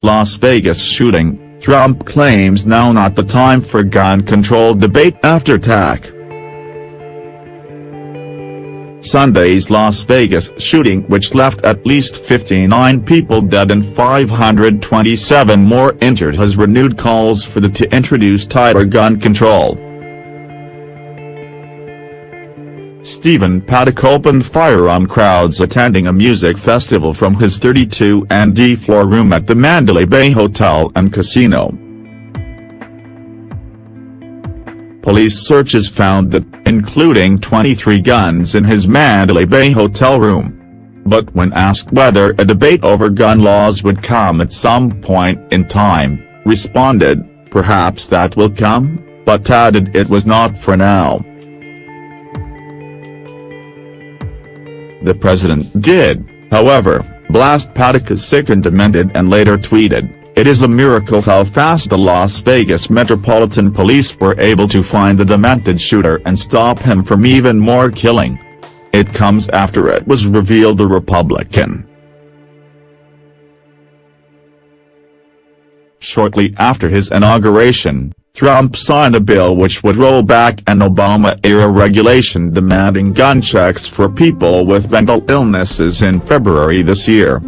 Las Vegas shooting, Trump claims now not the time for gun control debate after attack. Sunday's Las Vegas shooting, which left at least 59 people dead and 527 more injured, has renewed calls for to introduce tighter gun control. Stephen Paddock opened fire on crowds attending a music festival from his 32&D floor room at the Mandalay Bay Hotel and Casino. Police searches found that, including 23 guns in his Mandalay Bay hotel room. But when asked whether a debate over gun laws would come at some point in time, responded, "Perhaps that will come," but added it was not for now. The president did, however, blast Paddock's Second Amendment and later tweeted, "It is a miracle how fast the Las Vegas Metropolitan Police were able to find the demented shooter and stop him from even more killing. It comes after it was revealed the Republican." Shortly after his inauguration, Trump signed a bill which would roll back an Obama-era regulation demanding gun checks for people with mental illnesses in February this year.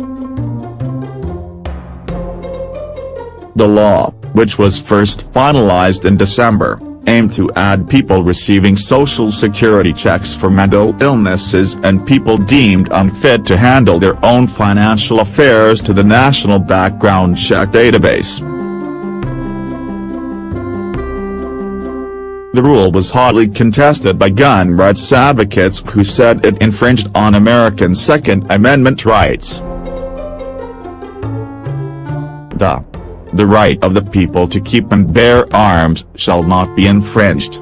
The law, which was first finalized in December, aimed to add people receiving Social Security checks for mental illnesses and people deemed unfit to handle their own financial affairs to the National Background Check Database. The rule was hotly contested by gun rights advocates who said it infringed on American Second Amendment rights. The right of the people to keep and bear arms shall not be infringed.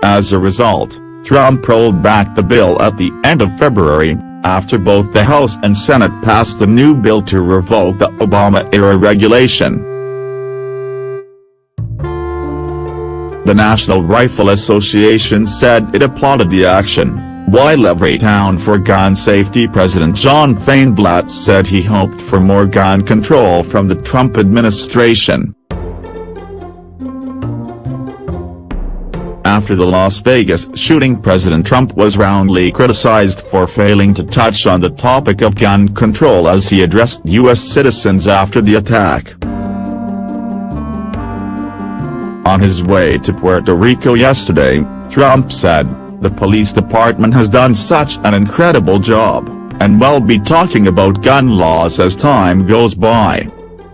As a result, Trump rolled back the bill at the end of February, after both the House and Senate passed the new bill to revoke the Obama-era regulation. The National Rifle Association said it applauded the action, while Everytown for Gun Safety President John Feinblatt said he hoped for more gun control from the Trump administration. After the Las Vegas shooting, President Trump was roundly criticized for failing to touch on the topic of gun control as he addressed U.S. citizens after the attack. On his way to Puerto Rico yesterday, Trump said, "The police department has done such an incredible job, and we'll be talking about gun laws as time goes by."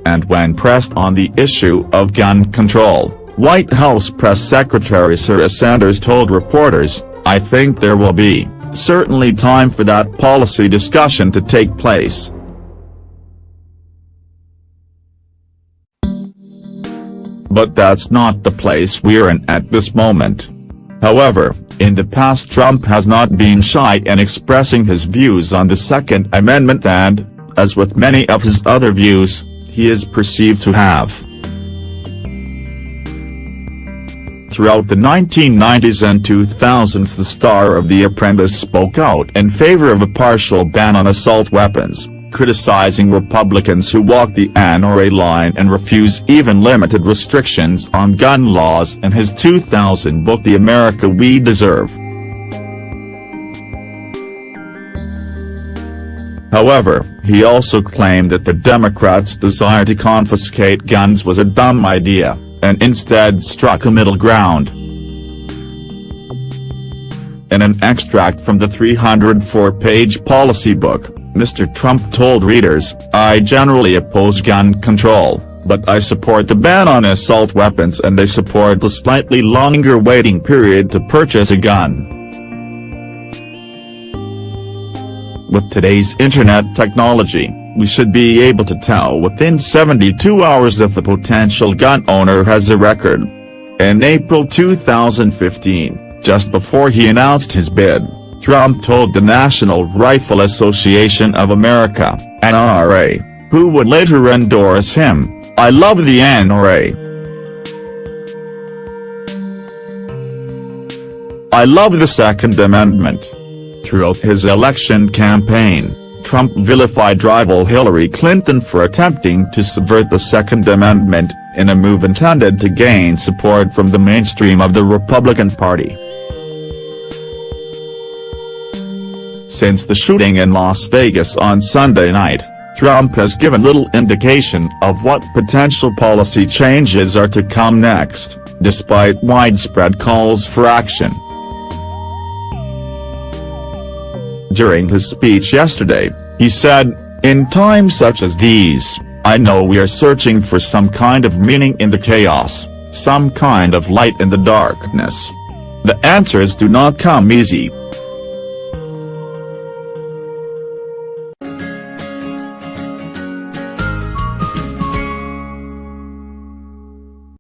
And when pressed on the issue of gun control, White House Press Secretary Sarah Sanders told reporters, "I think there will be, certainly, time for that policy discussion to take place." But that's not the place we're in at this moment. However, in the past Trump has not been shy in expressing his views on the Second Amendment and, as with many of his other views, he is perceived to have. Throughout the 1990s and 2000s, the star of The Apprentice spoke out in favor of a partial ban on assault weapons, criticizing Republicans who walk the NRA line and refuse even limited restrictions on gun laws in his 2000 book The America We Deserve. However, he also claimed that the Democrats' desire to confiscate guns was a dumb idea, and instead struck a middle ground. In an extract from the 304-page policy book, Mr. Trump told readers, "I generally oppose gun control, but I support the ban on assault weapons and I support the slightly longer waiting period to purchase a gun." With today's internet technology, we should be able to tell within 72 hours if a potential gun owner has a record. In April 2015, just before he announced his bid, Trump told the National Rifle Association of America, NRA, who would later endorse him, "I love the NRA. I love the Second Amendment." Throughout his election campaign, Trump vilified rival Hillary Clinton for attempting to subvert the Second Amendment, in a move intended to gain support from the mainstream of the Republican Party. Since the shooting in Las Vegas on Sunday night, Trump has given little indication of what potential policy changes are to come next, despite widespread calls for action. During his speech yesterday, he said, "In times such as these, I know we are searching for some kind of meaning in the chaos, some kind of light in the darkness. The answers do not come easy.